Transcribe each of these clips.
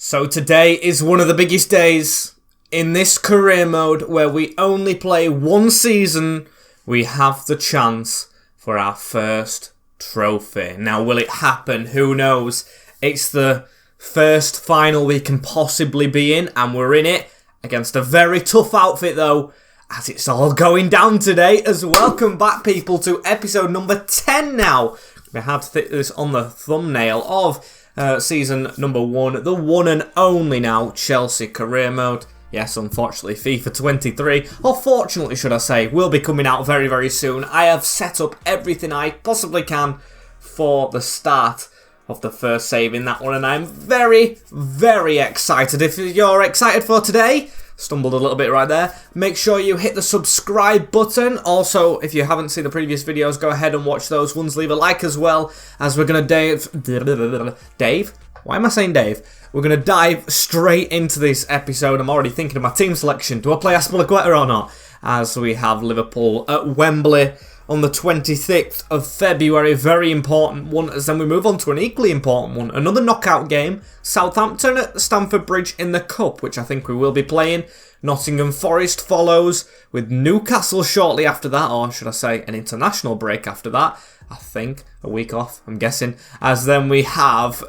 So today is one of the biggest days in this career mode where we only play one season. We have the chance for our first trophy. Now, will it happen? Who knows? It's the first final we can possibly be in, and we're in it against a very tough outfit though, as it's all going down today. As welcome back, people, to episode number 10 now. We have to fit this on the thumbnail of season number 1, the one and only now Chelsea career mode. Yes, unfortunately, FIFA 23, or fortunately should I say, will be coming out very, very soon. I have set up everything I possibly can for the start of the first save in that one, and I'm very, very excited. If you're excited for today, stumbled a little bit right there, make sure you hit the subscribe button. Also, if you haven't seen the previous videos, go ahead and watch those ones. Leave a like as well, as we're going to Dave? Why am I saying Dave? We're going to dive straight into this episode. I'm already thinking of my team selection. Do I play Aspilicueta or not? As we have Liverpool at Wembley on the 26th of February. Very important one, as then we move on to an equally important one. Another knockout game. Southampton at Stamford Bridge in the Cup, which I think we will be playing. Nottingham Forest follows with Newcastle shortly after that, or should I say an international break after that. I think a week off, I'm guessing. As then we have,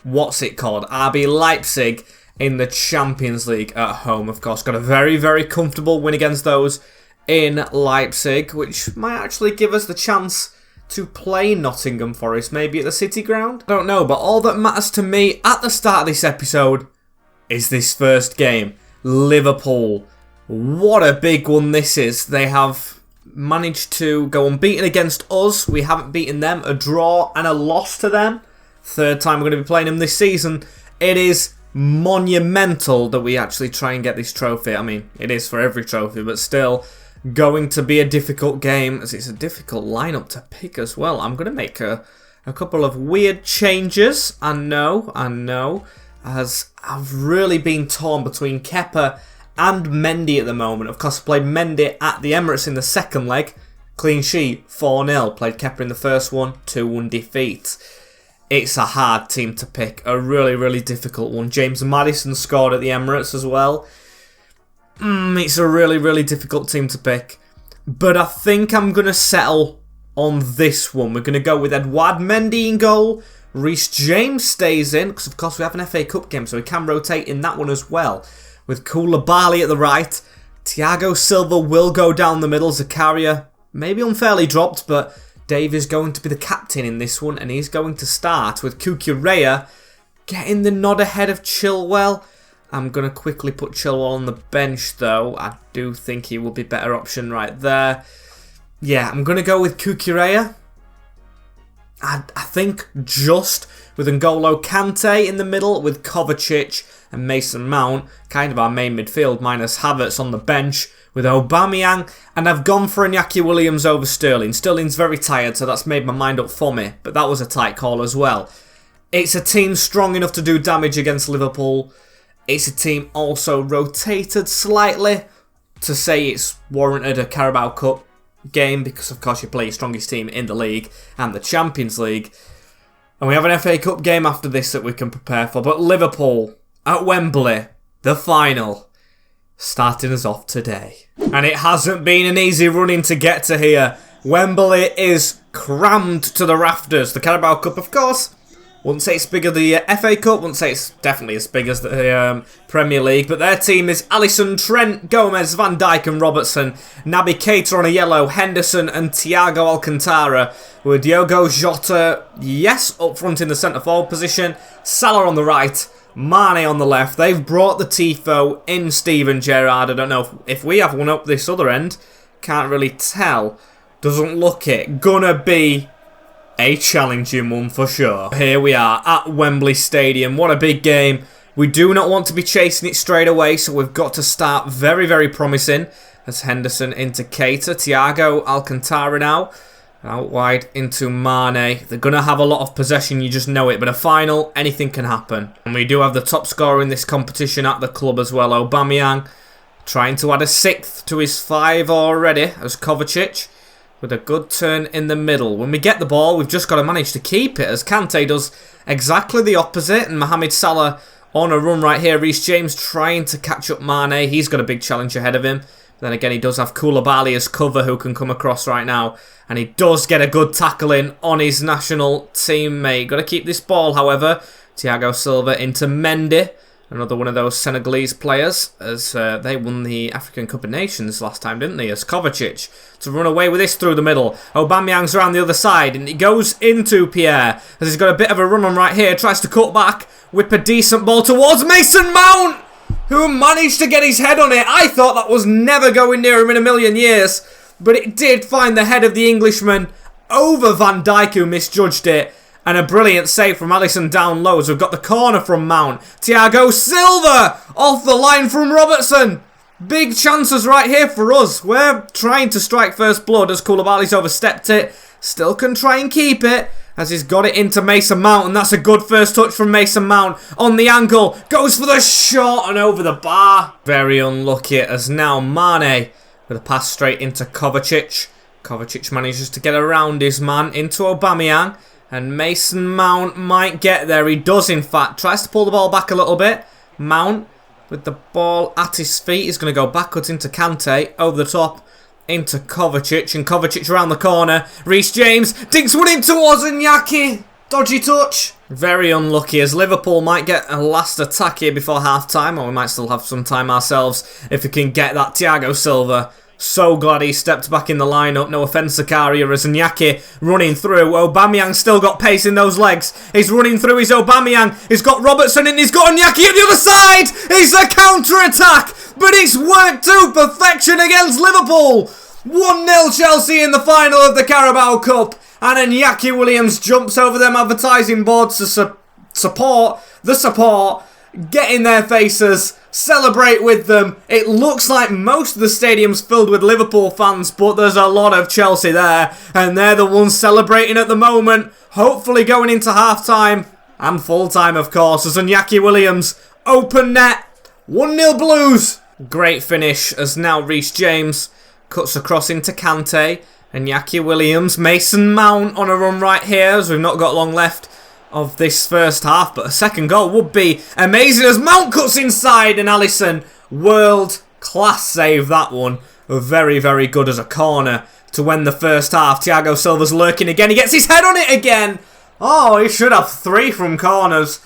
what's it called? RB Leipzig in the Champions League at home, of course. Got a very, very comfortable win against those in Leipzig, which might actually give us the chance to play Nottingham Forest, maybe at the City Ground? I don't know, but all that matters to me at the start of this episode is this first game. Liverpool. What a big one this is. They have managed to go unbeaten against us. We haven't beaten them. A draw and a loss to them. Third time we're going to be playing them this season. It is monumental that we actually try and get this trophy. I mean, it is for every trophy, but still going to be a difficult game, as it's a difficult lineup to pick as well. I'm going to make a couple of weird changes. I know, as I've really been torn between Kepa and Mendy at the moment. Of course, I played Mendy at the Emirates in the second leg. Clean sheet, 4-0. Played Kepa in the first one, 2-1 defeat. It's a hard team to pick. A really, really difficult one. James Maddison scored at the Emirates as well. It's a really, really difficult team to pick. But I think I'm going to settle on this one. We're going to go with Edouard Mendy in goal. Reece James stays in, because of course we have an FA Cup game, so we can rotate in that one as well. With Koulibaly at the right. Thiago Silva will go down the middle. Zakaria maybe unfairly dropped, but Dave is going to be the captain in this one, and he's going to start with Cucurella getting the nod ahead of Chilwell. I'm going to quickly put Chilwell on the bench, though. I do think he will be a better option right there. Yeah, I'm going to go with Cucurella. I think just with N'Golo Kante in the middle, with Kovacic and Mason Mount, kind of our main midfield, minus Havertz on the bench, with Aubameyang, and I've gone for Iñaki Williams over Sterling. Sterling's very tired, so that's made my mind up for me, but that was a tight call as well. It's a team strong enough to do damage against Liverpool. It's a team also rotated slightly to say it's warranted a Carabao Cup game, because of course you play your strongest team in the league and the Champions League. And we have an FA Cup game after this that we can prepare for. But Liverpool at Wembley, the final, starting us off today. And it hasn't been an easy running to get to here. Wembley is crammed to the rafters. The Carabao Cup, of course, wouldn't say it's bigger than the FA Cup, wouldn't say it's definitely as big as the Premier League, but their team is Alisson, Trent, Gomez, Van Dijk and Robertson, Naby Keita on a yellow, Henderson and Thiago Alcantara, with Diogo Jota, yes, up front in the centre-forward position, Salah on the right, Mane on the left. They've brought the Tifo in Steven Gerrard. I don't know if we have one up this other end, can't really tell, doesn't look it, gonna be a challenging one for sure. Here we are at Wembley Stadium. What a big game. We do not want to be chasing it straight away, so we've got to start very, very promising. As Henderson into Keita. Thiago Alcantara now. Out wide into Mane. They're going to have a lot of possession, you just know it. But a final, anything can happen. And we do have the top scorer in this competition at the club as well. Aubameyang trying to add a 6th to his 5 already. As Kovacic with a good turn in the middle. When we get the ball, we've just got to manage to keep it, as Kante does exactly the opposite, and Mohamed Salah on a run right here. Reece James trying to catch up Mane. He's got a big challenge ahead of him. Then again, he does have Koulibaly as cover who can come across right now. And he does get a good tackle in on his national teammate. Got to keep this ball, however. Thiago Silva into Mendy. Another one of those Senegalese players, as they won the African Cup of Nations last time, didn't they? As Kovacic to run away with this through the middle. Aubameyang's around the other side, and he goes into Pierre, as he's got a bit of a run on right here. Tries to cut back, whip a decent ball towards Mason Mount, who managed to get his head on it. I thought that was never going near him in a million years, but it did find the head of the Englishman over Van Dijk, who misjudged it. And a brilliant save from Alisson down low as we've got the corner from Mount. Thiago Silva off the line from Robertson. Big chances right here for us. We're trying to strike first blood as Koulibaly's overstepped it. Still can try and keep it as he's got it into Mason Mount. And that's a good first touch from Mason Mount on the angle. Goes for the shot and over the bar. Very unlucky as now Mane with a pass straight into Kovacic. Kovacic manages to get around his man into Aubameyang. And Mason Mount might get there. He does, in fact. Tries to pull the ball back a little bit. Mount, with the ball at his feet, is going to go backwards into Kante. Over the top into Kovacic. And Kovacic around the corner. Reece James dinks one in towards Iñaki. Dodgy touch. Very unlucky, as Liverpool might get a last attack here before half-time. Or we might still have some time ourselves if we can get that Thiago Silva. So glad he stepped back in the lineup. No offence, Zakaria, as Iñaki running through. Aubameyang still got pace in those legs. He's running through his Aubameyang. He's got Robertson and he's got Iñaki at the other side. It's a counter-attack, but it's worked to perfection against Liverpool. 1-0 Chelsea in the final of the Carabao Cup. And Iñaki Williams jumps over them advertising boards to support the support. Get in their faces, celebrate with them. It looks like most of the stadium's filled with Liverpool fans, but there's a lot of Chelsea there, and they're the ones celebrating at the moment. Hopefully going into half-time, and full-time of course, as Iñaki Williams, open net, 1-0 Blues. Great finish as now Reece James cuts across into Kante. Iñaki Williams, Mason Mount on a run right here, as we've not got long left of this first half, but a second goal would be amazing as Mount cuts inside, and Alisson, world class save that one. Very, very good as a corner to end the first half. Thiago Silva's lurking again, he gets his head on it again. Oh, he should have 3 from corners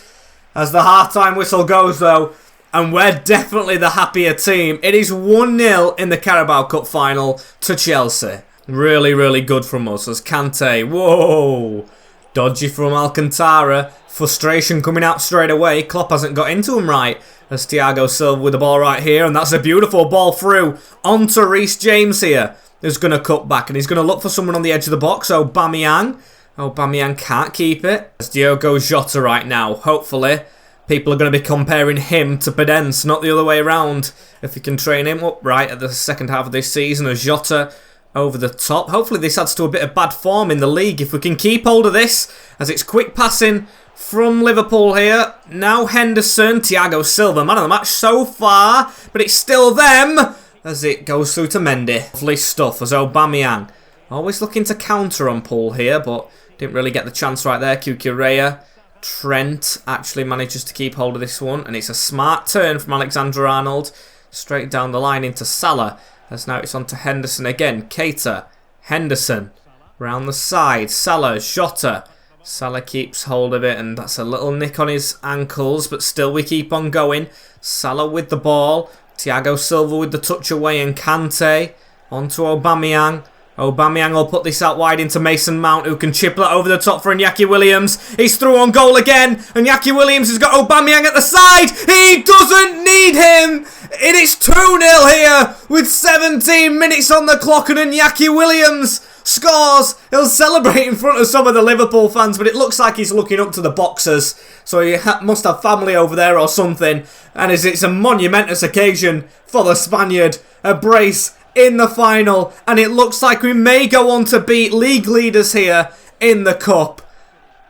as the half-time whistle goes though, and we're definitely the happier team. It is 1-0 in the Carabao Cup final to Chelsea. Really, really good from us as Kante, whoa, dodgy from Alcantara. Frustration coming out straight away. Klopp hasn't got into him right. As Thiago Silva with the ball right here. And that's a beautiful ball through onto Reece James here. Who's going to cut back. And he's going to look for someone on the edge of the box. Aubameyang. Aubameyang can't keep it. It's Diogo Jota right now. Hopefully, people are going to be comparing him to Pedence. Not the other way around. If we can train him up right at the second half of this season. As Jota over the top. Hopefully this adds to a bit of bad form in the league. If we can keep hold of this, as it's quick passing from Liverpool here. Now Henderson, Thiago Silva, man of the match so far, but it's still them as it goes through to Mendy. Lovely stuff as Aubameyang. Always looking to counter on Paul here, but didn't really get the chance right there. Cucurella. Trent actually manages to keep hold of this one, and it's a smart turn from Alexander-Arnold. Straight down the line into Salah. As now it's on to Henderson again. Keita, Henderson, round the side. Salah, Jota. Salah keeps hold of it, and that's a little nick on his ankles, but still we keep on going. Salah with the ball. Thiago Silva with the touch away, and Kante onto Aubameyang. Aubameyang will put this out wide into Mason Mount, who can chip it over the top for Iñaki Williams. He's through on goal again. Iñaki Williams has got Aubameyang at the side. He doesn't need him. It is 2-0 here with 17 minutes on the clock, and Iñaki Williams scores. He'll celebrate in front of some of the Liverpool fans, but it looks like he's looking up to the boxers. So he must have family over there or something. And as it's a monumentous occasion for the Spaniard. A brace in the final, and it looks like we may go on to beat league leaders here in the cup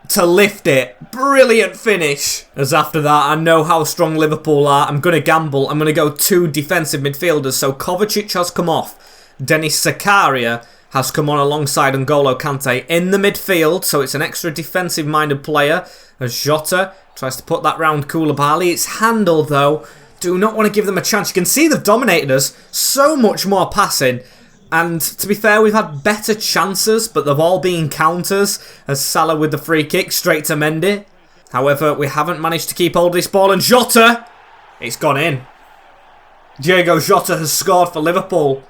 to lift it. Brilliant finish. As after that, I know how strong Liverpool are. I'm going to gamble. I'm going to go 2 defensive midfielders. So Kovacic has come off. Denis Zakaria has come on alongside N'Golo Kante in the midfield, so it's an extra defensive-minded player as Jota tries to put that round Koulibaly. It's handled, though. Do not want to give them a chance. You can see they've dominated us. So much more passing. And to be fair, we've had better chances, but they've all been counters, as Salah with the free kick straight to Mendy. However, we haven't managed to keep hold of this ball, and Jota, it's gone in. Diego Jota has scored for Liverpool.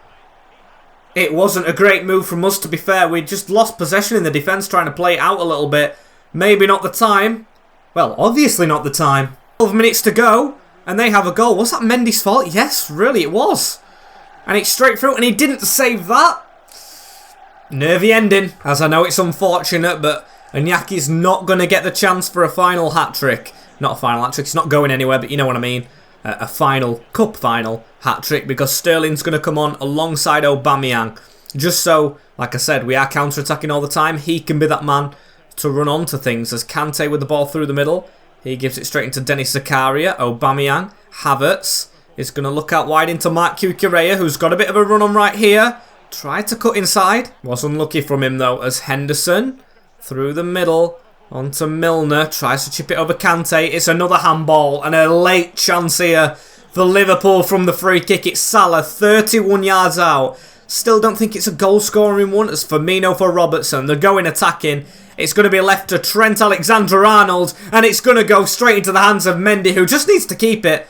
It wasn't a great move from us, to be fair. We just lost possession in the defence, trying to play it out a little bit. Maybe not the time. Well, obviously not the time. 12 minutes to go, and they have a goal. Was that Mendy's fault? Yes, really, it was. And it's straight through, and he didn't save that. Nervy ending, as I know it's unfortunate, but Inyaki's not going to get the chance for a final hat-trick. Not a final hat-trick, it's not going anywhere, but you know what I mean. A final, cup final hat-trick, because Sterling's going to come on alongside Aubameyang. Just so, like I said, we are counter-attacking all the time. He can be that man to run onto things, as Kante with the ball through the middle. He gives it straight into Denis Zakaria. Aubameyang, Havertz is going to look out wide into Marc Cucurella, who's got a bit of a run on right here. Tried to cut inside. Was unlucky from him, though, as Henderson through the middle onto Milner, tries to chip it over Kante. It's another handball and a late chance here for Liverpool from the free kick. It's Salah, 31 yards out. Still don't think it's a goal-scoring one. As Firmino for Robertson, they're going attacking. It's going to be left to Trent Alexander-Arnold, and it's going to go straight into the hands of Mendy, who just needs to keep it.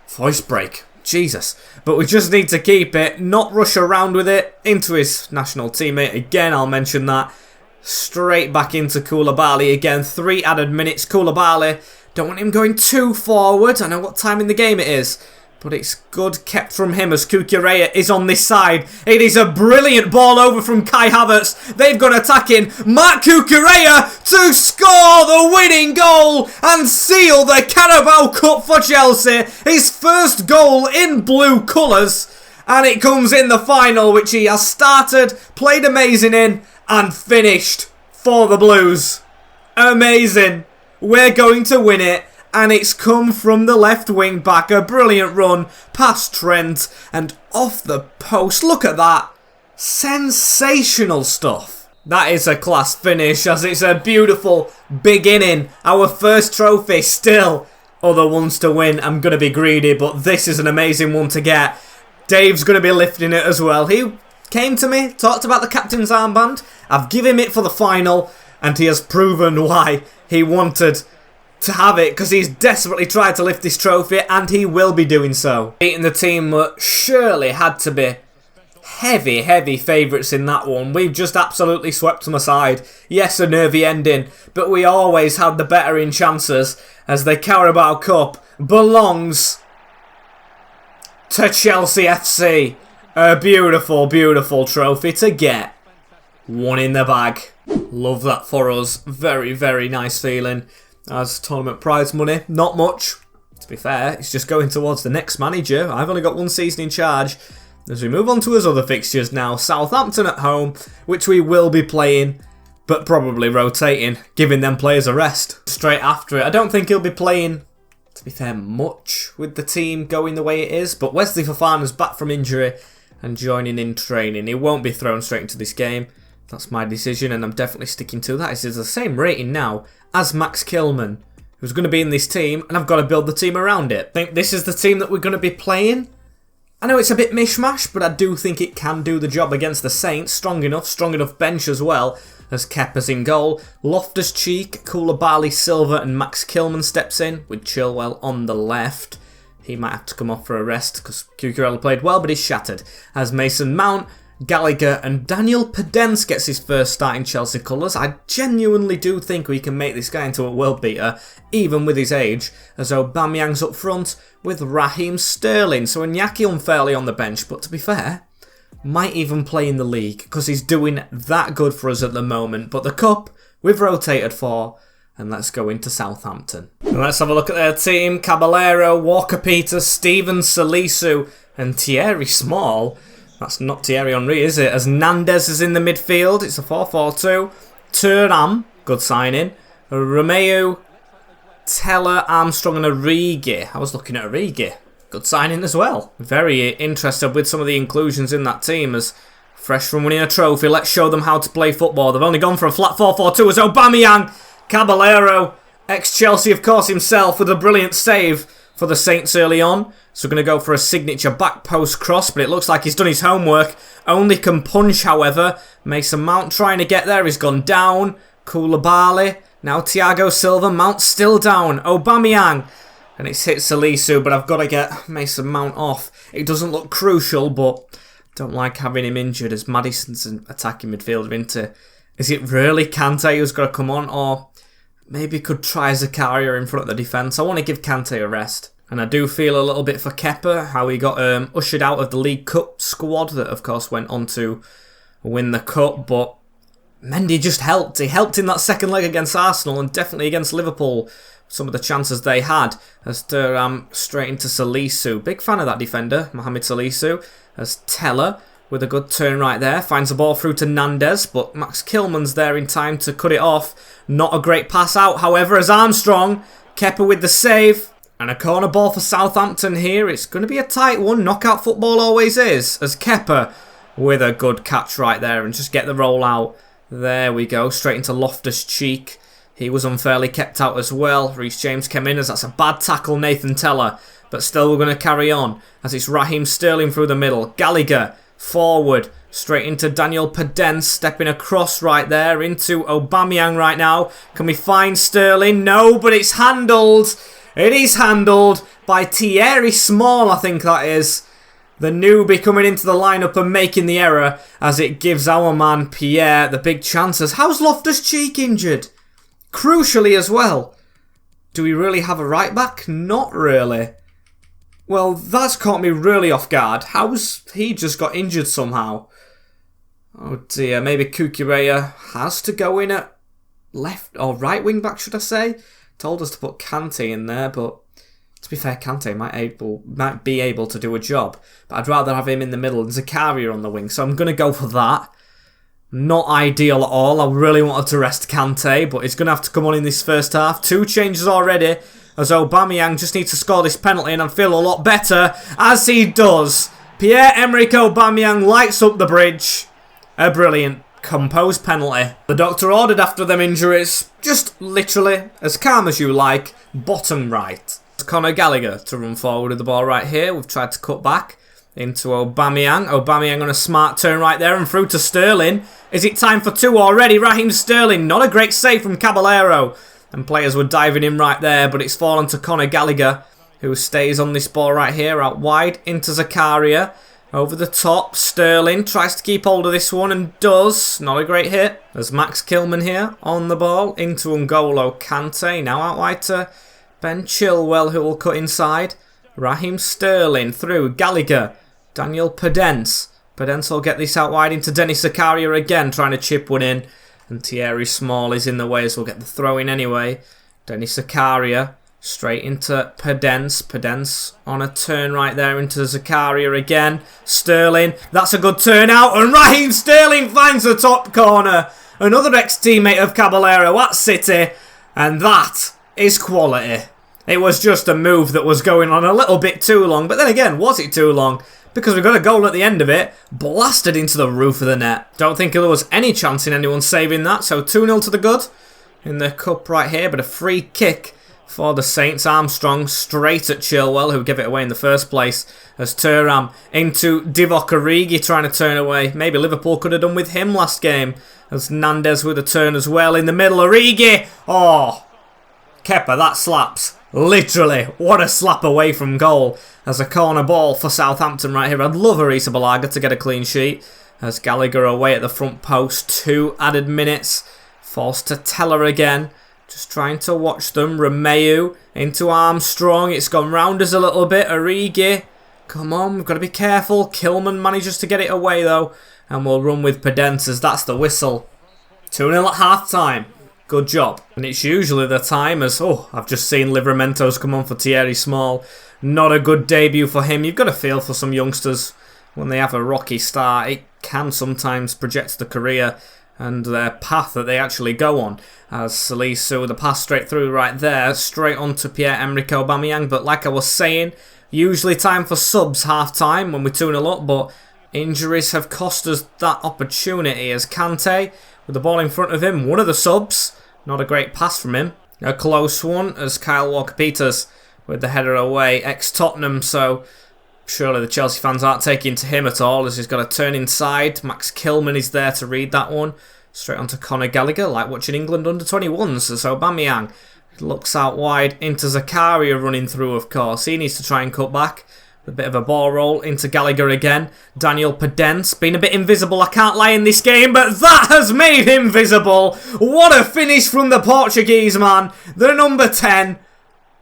Voice break. Jesus. But we just need to keep it, not rush around with it. Into his national teammate again, I'll mention that. Straight back into Koulibaly again. 3 added minutes. Koulibaly, don't want him going too forward. I know what time in the game it is, but it's good kept from him as Cucurella is on this side. It is a brilliant ball over from Kai Havertz. They've gone attacking. Marc Cucurella to score the winning goal and seal the Carabao Cup for Chelsea. His first goal in blue colours. And it comes in the final, which he has started, played amazing in, and finished for the Blues. Amazing. We're going to win it. And it's come from the left wing back. A brilliant run past Trent and off the post. Look at that. Sensational stuff. That is a class finish, as it's a beautiful beginning. Our first trophy, still other ones to win. I'm going to be greedy, but this is an amazing one to get. Dave's going to be lifting it as well. He came to me, talked about the captain's armband. I've given him it for the final, and he has proven why he wanted to have it, because he's desperately tried to lift this trophy, and he will be doing so. Beating the team that surely had to be heavy favourites in that one. We've just absolutely swept them aside. Yes, a nervy ending, but we always had the better in chances, as the Carabao Cup belongs to Chelsea FC. A beautiful, beautiful trophy to get. One in the bag. Love that for us. Very, very nice feeling. As tournament prize money, not much. To be fair, it's just going towards the next manager. I've only got 1 season in charge. As we move on to his other fixtures now, Southampton at home, which we will be playing, but probably rotating, giving them players a rest straight after it. I don't think he'll be playing, to be fair, much with the team going the way it is, but Wesley Fofana's back from injury and joining in training. He won't be thrown straight into this game. That's my decision, and I'm definitely sticking to that. It's the same rating now as Max Kilman, who's going to be in this team, and I've got to build the team around it. I think this is the team that we're going to be playing. I know it's a bit mishmash, but I do think it can do the job against the Saints. Strong enough bench as well, as Kepa's in goal. Loftus-Cheek, Koulibaly, Silva, and Max Kilman steps in, with Chilwell on the left. He might have to come off for a rest, because Cucurella played well, but he's shattered. As Mason Mount, Gallagher and Daniel Podence gets his first start in Chelsea colours. I genuinely do think we can make this guy into a world beater, even with his age, as Aubameyang's up front with Raheem Sterling. So Iñaki unfairly on the bench, but to be fair, might even play in the league, because he's doing that good for us at the moment. But the Cup, we've rotated for, and let's go into Southampton. And let's have a look at their team. Caballero, Walker-Peters, Steven Salisu and Thierry Small. That's not Thierry Henry, is it? As Nandez is in the midfield. It's a 4-4-2. Thuram, good signing. Romeo, Teller, Armstrong and Origi. I was looking at Origi. Good signing as well. Very interested with some of the inclusions in that team, as Fresh from winning a trophy, let's show them how to play football. They've only gone for a flat 4-4-2 as Aubameyang. Caballero, ex-Chelsea of course himself, with a brilliant save for the Saints early on. So we're going to go for a signature back post cross, but it looks like he's done his homework. Only can punch, however. Mason Mount trying to get there. He's gone down. Koulibaly. Now Thiago Silva. Mount still down. Aubameyang. And it's hit Salisu, but I've got to get Mason Mount off. It doesn't look crucial, but don't like having him injured as Maddison's an attacking midfielder into. Is it really Kante who's got to come on? Or maybe could try Zakaria in front of the defence. I want to give Kante a rest. And I do feel a little bit for Kepa, how he got ushered out of the League Cup squad that, of course, went on to win the Cup. But Mendy just helped. He helped in that second leg against Arsenal and definitely against Liverpool. Some of the chances they had. As Thuram straight into Salisu. Big fan of that defender, Mohamed Salisu. As Teller with a good turn right there. Finds the ball through to Nandez, but Max Kilman's there in time to cut it off. Not a great pass out, however, as Armstrong. Kepa with the save. And a corner ball for Southampton here. It's going to be a tight one. Knockout football always is. As Kepa with a good catch right there and just get the roll out. There we go. Straight into Loftus-Cheek. He was unfairly kept out as well. Reece James came in as that's a bad tackle, Nathan Teller. But still we're going to carry on as it's Raheem Sterling through the middle. Gallagher forward. Straight into Daniel Podence. Stepping across right there into Aubameyang right now. Can we find Sterling? No, but it's handled. It is handled by Thierry Small, I think that is. The newbie coming into the lineup and making the error as it gives our man Pierre the big chances. How's Loftus-Cheek injured? Crucially as well. Do we really have a right back? Not really. Well, that's caught me really off guard. How's he just got injured somehow? Oh dear, maybe Kukureya has to go in at left or right wing back, should I say? Told us to put Kante in there, but to be fair, Kante might be able to do a job. But I'd rather have him in the middle and Zakaria on the wing, so I'm going to go for that. Not ideal at all. I really wanted to rest Kante, but he's going to have to come on in this first half. 2 changes already, as Aubameyang just needs to score this penalty and I feel a lot better, as he does. Pierre-Emerick Aubameyang lights up the bridge. A brilliant, composed penalty. The doctor ordered after them injuries, just literally, as calm as you like, bottom right. Conor Gallagher to run forward with the ball right here. We've tried to cut back into Aubameyang. Aubameyang on a smart turn right there and through to Sterling. Is it time for 2 already? Raheem Sterling, not a great save from Caballero. And players were diving in right there, but it's fallen to Conor Gallagher, who stays on this ball right here, out wide into Zakaria. Over the top, Sterling tries to keep hold of this one and does. Not a great hit. There's Max Kilman here on the ball into N'Golo Kante. Now out wide to Ben Chilwell, who will cut inside. Raheem Sterling through Gallagher. Daniel Podence. Podence will get this out wide into Denis Zakaria again, trying to chip one in. And Thierry Small is in the way, so we'll get the throw in anyway. Denis Zakaria straight into Podence. Podence on a turn right there into Zakaria again. Sterling, that's a good turn out. And Raheem Sterling finds the top corner. Another ex-teammate of Caballero at City. And that is quality. It was just a move that was going on a little bit too long. But then again, was it too long? Because we got a goal at the end of it. Blasted into the roof of the net. Don't think there was any chance in anyone saving that. So 2-0 to the good in the cup right here. But a free kick for the Saints. Armstrong straight at Chilwell, who gave it away in the first place. As Thuram into Divock Origi trying to turn away. Maybe Liverpool could have done with him last game. As Nandez with a turn as well in the middle. Origi! Oh, Kepa, that slaps. Literally, what a slap away from goal. As a corner ball for Southampton right here. I'd love Arisa Balaga to get a clean sheet. As Gallagher away at the front post. 2 added minutes. Forced to Teller again. Just trying to watch them. Romeu into Armstrong. It's gone round us a little bit. Origi. Come on, we've got to be careful. Kilman manages to get it away though. And we'll run with Podence as that's the whistle. 2-0 at half time. Good job. And it's usually the time as, I've just seen Livramento's come on for Thierry Small. Not a good debut for him. You've got to feel for some youngsters when they have a rocky start. It can sometimes project the career and their path that they actually go on. As Salisu with a pass straight through right there, straight on to Pierre-Emerick Aubameyang. But like I was saying, usually time for subs half time when we're 2-0 up, but Injuries have cost us that opportunity as Kante, with the ball in front of him, one of the subs. Not a great pass from him. A close one as Kyle Walker-Peters with the header away. Ex-Tottenham, so surely the Chelsea fans aren't taking to him at all as he's got to turn inside. Max Kilman is there to read that one. Straight onto Conor Gallagher, like watching England under-21s as Aubameyang looks out wide into Zakaria running through, of course. He needs to try and cut back. A bit of a ball roll into Gallagher again. Daniel Podence, been a bit invisible, I can't lie, in this game, but that has made him visible. What a finish from the Portuguese man. The number 10.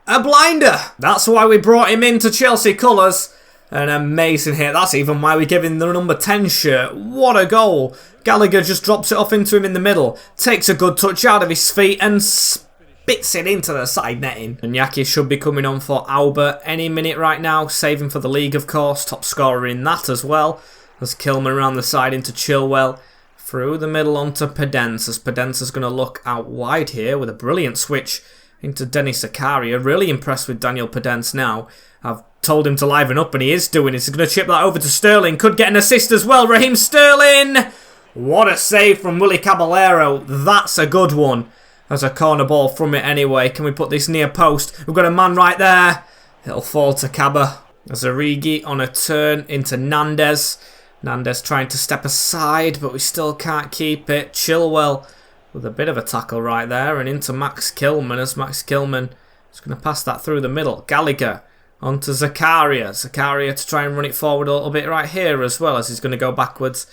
A blinder. That's why we brought him into Chelsea colours. An amazing hit. That's even why we give him the number 10 shirt. What a goal. Gallagher just drops it off into him in the middle. Takes a good touch out of his feet and spits it into the side netting. And Yaki should be coming on for Albert any minute right now. Saving for the league, of course. Top scorer in that as well. There's Kilman around the side into Chilwell. Through the middle onto Podence. As Podence is going to look out wide here with a brilliant switch into Denis Zakaria. Really impressed with Daniel Podence now. I've told him to liven up and he is doing it. He's going to chip that over to Sterling. Could get an assist as well. Raheem Sterling! What a save from Willy Caballero. That's a good one. There's a corner ball from it anyway. Can we put this near post? We've got a man right there. It'll fall to Cabba. There's Origi on a turn into Nandez. Nandez trying to step aside, but we still can't keep it. Chilwell with a bit of a tackle right there. And into Max Kilman as Max Kilman is going to pass that through the middle. Gallagher onto Zakaria. Zakaria to try and run it forward a little bit right here as well as he's going to go backwards.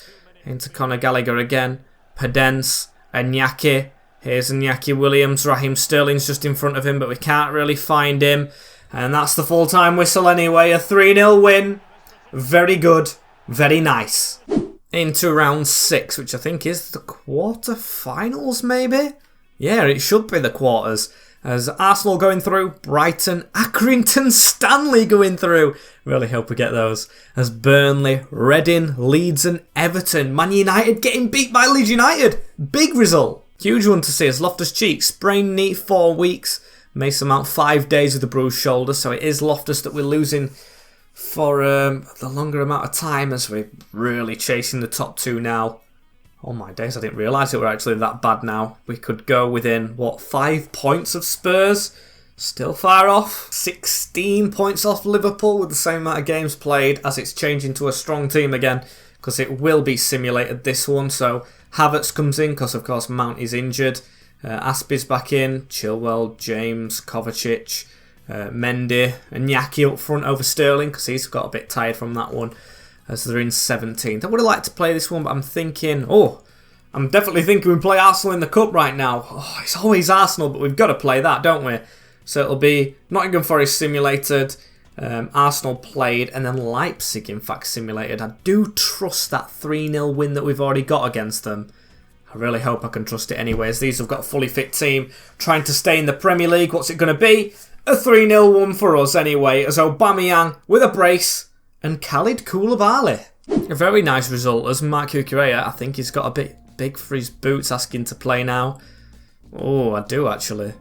Into Conor Gallagher again. Podence. Iñaki. Here's Iñaki Williams. Raheem Sterling's just in front of him, but we can't really find him. And that's the full-time whistle anyway. A 3-0 win. Very good. Very nice. Into round 6, which I think is the quarter-finals, maybe? Yeah, it should be the quarters. As Arsenal going through, Brighton, Accrington, Stanley going through. Really hope we get those. As Burnley, Reading, Leeds and Everton. Man United getting beat by Leeds United. Big result. Huge one to see as Loftus-Cheek sprained knee 4 weeks. Mason Mount 5 days with a bruised shoulder. So it is Loftus that we're losing for the longer amount of time as we're really chasing the top 2 now. Oh my days, I didn't realise it were actually that bad now. We could go within, 5 points of Spurs? Still far off. 16 points off Liverpool with the same amount of games played as it's changing to a strong team again. Because it will be simulated, this one. So Havertz comes in because, of course, Mount is injured. Aspie's back in. Chilwell, James, Kovacic, Mendy, and Iñaki up front over Sterling because he's got a bit tired from that one. As they're in 17th. I would have liked to play this one, but I'm definitely thinking we play Arsenal in the Cup right now. Oh, it's always Arsenal, but we've got to play that, don't we? So it'll be Nottingham Forest simulated, Arsenal played, and then Leipzig, in fact, simulated. I do trust that 3-0 win that we've already got against them. I really hope I can trust it anyways. These have got a fully fit team trying to stay in the Premier League. What's it going to be? A 3-0 win for us anyway, as Aubameyang with a brace and Khalid Koulibaly. A very nice result as Mark Cucurella, I think he's got a bit big for his boots, asking to play now. Oh, I do actually.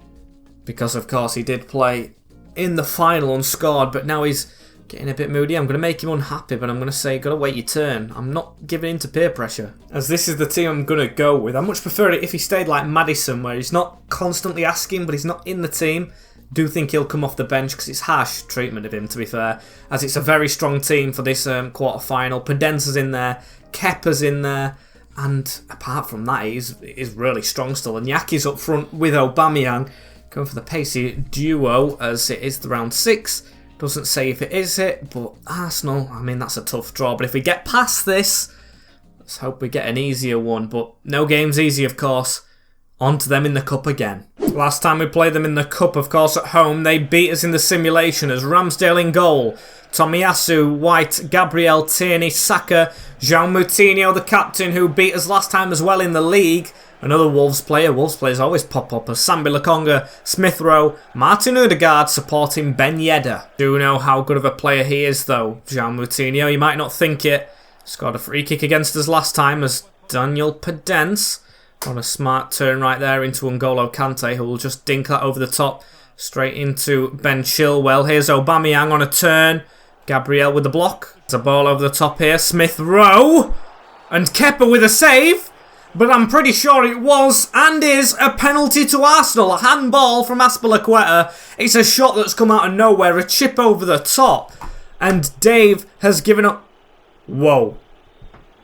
Because of course he did play in the final and scored, but now he's getting a bit moody. I'm going to make him unhappy, but I'm going to say, got to wait your turn. I'm not giving in to peer pressure. As this is the team I'm going to go with. I much prefer it if he stayed like Maddison, where he's not constantly asking, but he's not in the team. Do think he'll come off the bench because it's harsh treatment of him, to be fair, as it's a very strong team for this quarter-final. Podence's in there, Kepa's in there, and apart from that, he's really strong still. And Yaki's up front with Aubameyang, going for the pacey duo as it is the round 6. Doesn't say if it is it, but Arsenal, I mean, that's a tough draw. But if we get past this, let's hope we get an easier one. But no game's easy, of course. On to them in the Cup again. Last time we played them in the Cup, of course, at home, they beat us in the simulation as Ramsdale in goal. Tomiyasu, White, Gabriel, Tierney, Saka, João Moutinho, the captain, who beat us last time as well in the league. Another Wolves player. Wolves players always pop up as Sambi Lokonga, Smith Rowe, Martin Odegaard supporting Ben Yedder. Do know how good of a player he is, though, João Moutinho. You might not think it. Scored a free kick against us last time as Daniel Podence. On a smart turn right there into N'Golo Kante, who will just dink that over the top straight into Ben Chilwell. Here's Aubameyang on a turn. Gabriel with the block. There's a ball over the top here. Smith Rowe. And Kepa with a save. But I'm pretty sure it was and is a penalty to Arsenal. A handball from Azpilicueta. It's a shot that's come out of nowhere. A chip over the top. And Dave has given up... Whoa.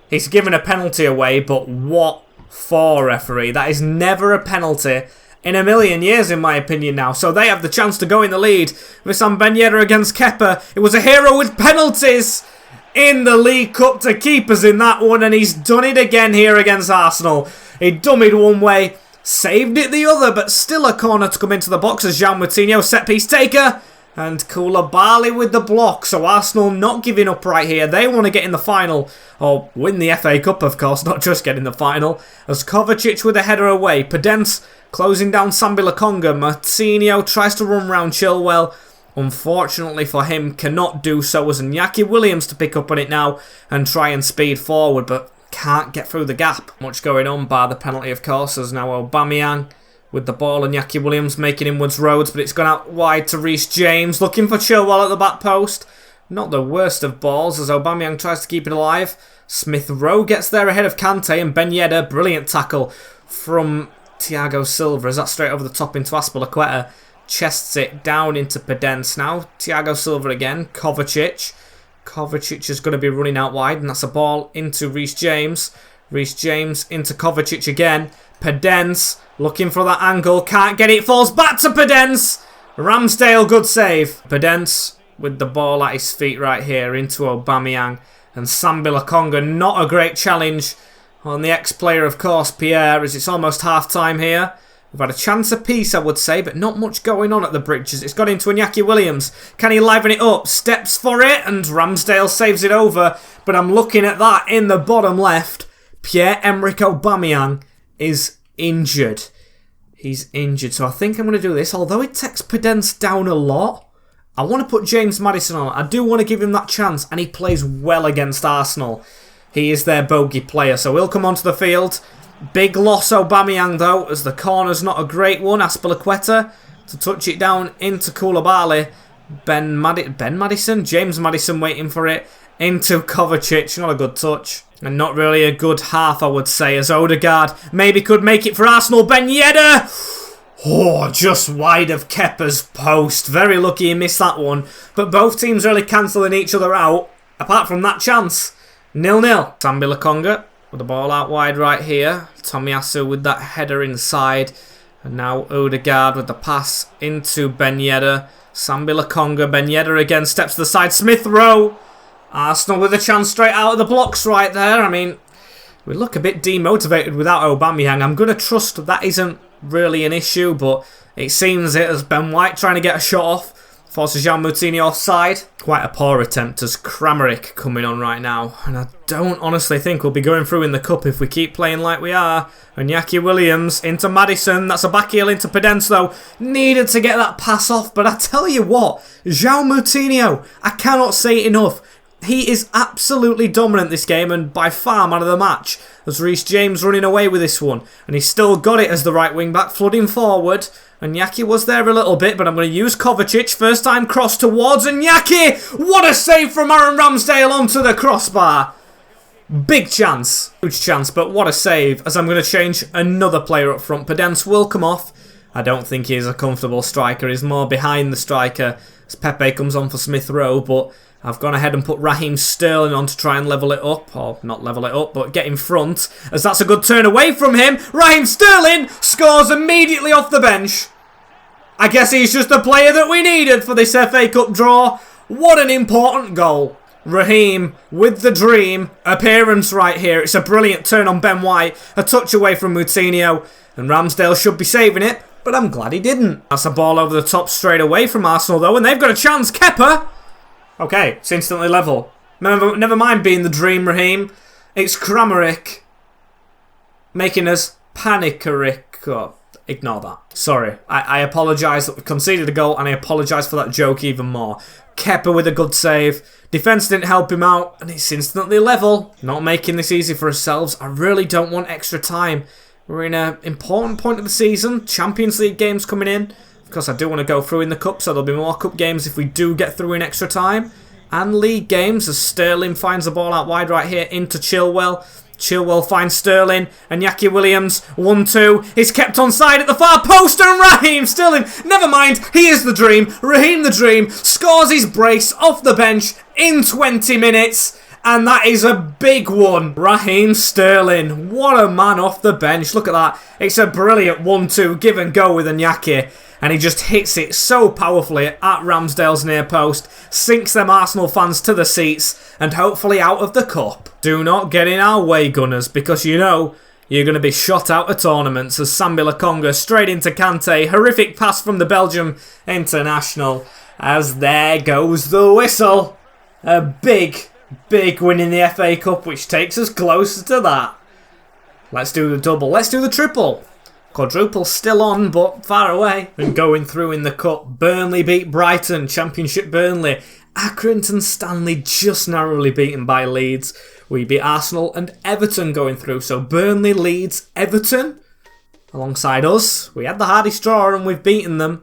He's given a penalty away, but what for, referee? That is never a penalty in a million years, in my opinion now. So they have the chance to go in the lead. Wissam Ben Yedder against Kepa. It was a hero with penalties in the League Cup to keep us in that one, and he's done it again here against Arsenal. He dummied one way, saved it the other, but still a corner to come into the box as João Moutinho, set-piece taker, and Koulibaly with the block. So Arsenal not giving up right here. They want to get in the final, or win the FA Cup, of course, not just get in the final, as Kovacic with a header away. Podence closing down Sambi Lokonga. Moutinho tries to run round Chilwell. Unfortunately for him, cannot do so, as Iñaki Williams to pick up on it now and try and speed forward, but can't get through the gap. Much going on, bar the penalty, of course, as now Aubameyang with the ball, and Iñaki Williams making inwards roads, but it's gone out wide to Reece James, looking for Chilwell at the back post. Not the worst of balls, as Aubameyang tries to keep it alive. Smith Rowe gets there ahead of Kante, and Ben Yedder, brilliant tackle from Thiago Silva, as that straight over the top into Azpilicueta. Chests it down into Podence now. Thiago Silva again. Kovacic. Kovacic is going to be running out wide, and that's a ball into Reece James. Reece James into Kovacic again. Podence looking for that angle. Can't get it. Falls back to Podence. Ramsdale, good save. Podence with the ball at his feet right here into Aubameyang. And Sambi Lokonga, not a great challenge on the ex-player, of course, Pierre, as it's almost half-time here. We've had a chance apiece, I would say, but not much going on at the bridges. It's got into Iñaki Williams. Can he liven it up? Steps for it, and Ramsdale saves it over. But I'm looking at that in the bottom left. Pierre-Emerick Aubameyang is injured. He's injured, so I think I'm going to do this. Although it takes Podence down a lot, I want to put James Maddison on. I do want to give him that chance, and he plays well against Arsenal. He is their bogey player, so he'll come onto the field. Big loss Aubameyang though, as the corner's not a great one. Azpilicueta to touch it down into Koulibaly. James Maddison waiting for it. Into Kovacic, not a good touch. And not really a good half, I would say, as Odegaard maybe could make it for Arsenal. Ben Yedder! Oh, just wide of Kepa's post. Very lucky he missed that one. But both teams really cancelling each other out, apart from that chance. 0-0. Sambi Lokonga with the ball out wide right here. Tomiyasu with that header inside. And now Odegaard with the pass into Ben Yedder. Sambi Lokonga, Ben Yedder again, steps to the side. Smith Rowe. Arsenal with a chance straight out of the blocks right there. I mean, we look a bit demotivated without Aubameyang. I'm going to trust that isn't really an issue, but it seems it as Ben White trying to get a shot off. Forces João Moutinho offside. Quite a poor attempt as Kramaric coming on right now. And I don't honestly think we'll be going through in the cup if we keep playing like we are. Iñaki Williams into Maddison. That's a back heel into Podence though. Needed to get that pass off. But I tell you what, João Moutinho, I cannot say it enough. He is absolutely dominant this game and by far man of the match. As Reece James running away with this one. And he's still got it as the right wing back, flooding forward. Iñaki was there a little bit, but I'm going to use Kovacic. First time cross towards Iñaki. What a save from Aaron Ramsdale onto the crossbar. Big chance. Huge chance, but what a save. As I'm going to change another player up front. Podence will come off. I don't think he is a comfortable striker. He's more behind the striker as Pepe comes on for Smith Rowe, but I've gone ahead and put Raheem Sterling on to try and level it up. Or not level it up, but get in front. As that's a good turn away from him. Raheem Sterling scores immediately off the bench. I guess he's just the player that we needed for this FA Cup draw. What an important goal. Raheem with the dream appearance right here. It's a brilliant turn on Ben White. A touch away from Moutinho. And Ramsdale should be saving it, but I'm glad he didn't. That's a ball over the top straight away from Arsenal though, and they've got a chance. Kepa! Okay, it's instantly level. Never mind being the dream, Raheem. It's Kramaric making us panic-aric. Oh, ignore that. Sorry. I apologise that we conceded a goal, and I apologise for that joke even more. Kepa with a good save. Defence didn't help him out, and it's instantly level. Not making this easy for ourselves. I really don't want extra time. We're in an important point of the season. Champions League games coming in. Of course, I do want to go through in the Cup, so there'll be more Cup games if we do get through in extra time. and league games as Sterling finds the ball out wide right here into Chilwell. Chilwell finds Sterling and Iñaki Williams. 1-2. He's kept onside at the far post and Raheem Sterling. Never mind. He is the dream. Raheem the dream scores his brace off the bench in 20 minutes. And that is a big one. Raheem Sterling. What a man off the bench. Look at that. It's a brilliant 1-2 give and go with Iñaki. And he just hits it so powerfully at Ramsdale's near post. Sinks them Arsenal fans to the seats. And hopefully out of the cup. Do not get in our way, Gunners. Because you know you're going to be shot out of tournaments. As Sambi Lokonga straight into Kante. Horrific pass from the Belgium international. As there goes the whistle. A big win in the FA Cup, which takes us closer to that. Let's do the double. Let's do the triple. Quadruple still on, but far away. And going through in the cup. Burnley beat Brighton. Championship Burnley. Accrington Stanley just narrowly beaten by Leeds. We beat Arsenal and Everton going through. So Burnley, Leeds, Everton alongside us. We had the hardest draw and we've beaten them.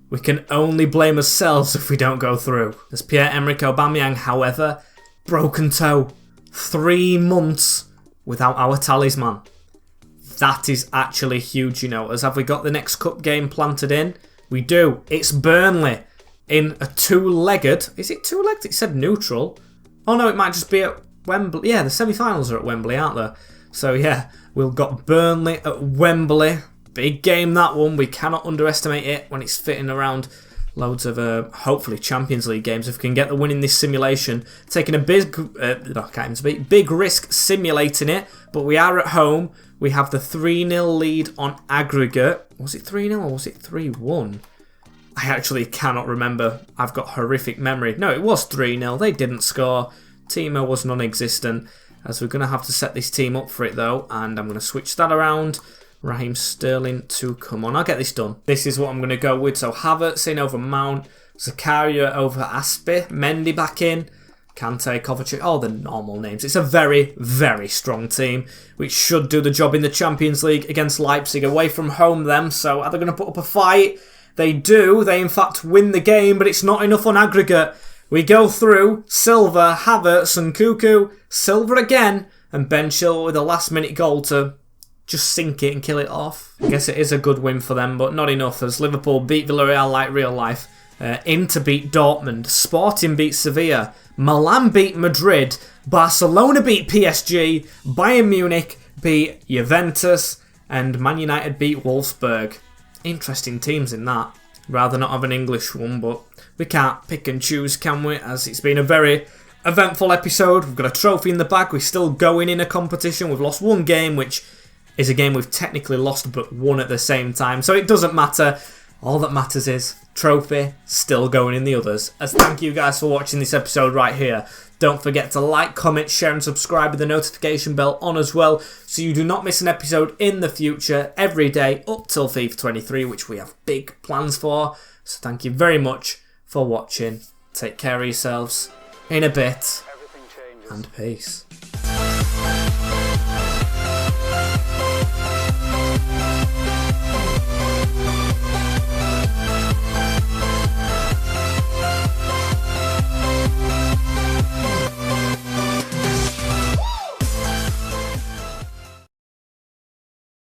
We can only blame ourselves if we don't go through. As Pierre-Emerick Aubameyang, however, broken toe. 3 months without our talisman. That is actually huge, you know. As have we got the next cup game planted in? We do. It's Burnley in a 2-legged. Is it 2-legged? It said neutral. Oh no, it might just be at Wembley. Yeah, the semi-finals are at Wembley, aren't they? So yeah, we've got Burnley at Wembley. Big game, that one. We cannot underestimate it when it's fitting around loads of, hopefully, Champions League games. If we can get the win in this simulation. Taking a big risk simulating it. But we are at home. We have the 3-0 lead on aggregate. Was it 3-0 or was it 3-1? I actually cannot remember. I've got horrific memory. No, it was 3-0. They didn't score. Timo was non-existent. As we're going to have to set this team up for it, though. And I'm going to switch that around. Raheem Sterling to come on. I'll get this done. This is what I'm going to go with. So Havertz in over Mount. Zakaria over Aspi. Mendy back in. Kante, Kovacic, all the normal names. It's a very, very strong team, which should do the job in the Champions League against Leipzig. Away from home, them. So are they going to put up a fight? They do. They, in fact, win the game, but it's not enough on aggregate. We go through. Silva, Havertz and Cuckoo. Silva again. And Ben Chilwell with a last-minute goal to just sink it and kill it off. I guess it is a good win for them, but not enough, as Liverpool beat Villarreal like real life. Inter beat Dortmund. Sporting beat Sevilla. Milan beat Madrid. Barcelona beat PSG. Bayern Munich beat Juventus. And Man United beat Wolfsburg. Interesting teams in that. Rather not have an English one, but we can't pick and choose, can we? As it's been a very eventful episode. We've got a trophy in the bag. We're still going in a competition. We've lost one game, which is a game we've technically lost but won at the same time. So it doesn't matter. All that matters is trophy still going in the others. As thank you guys for watching this episode right here. Don't forget to like, comment, share and subscribe with the notification bell on as well, so you do not miss an episode in the future every day up till FIFA 23, which we have big plans for. So thank you very much for watching. Take care of yourselves in a bit and peace.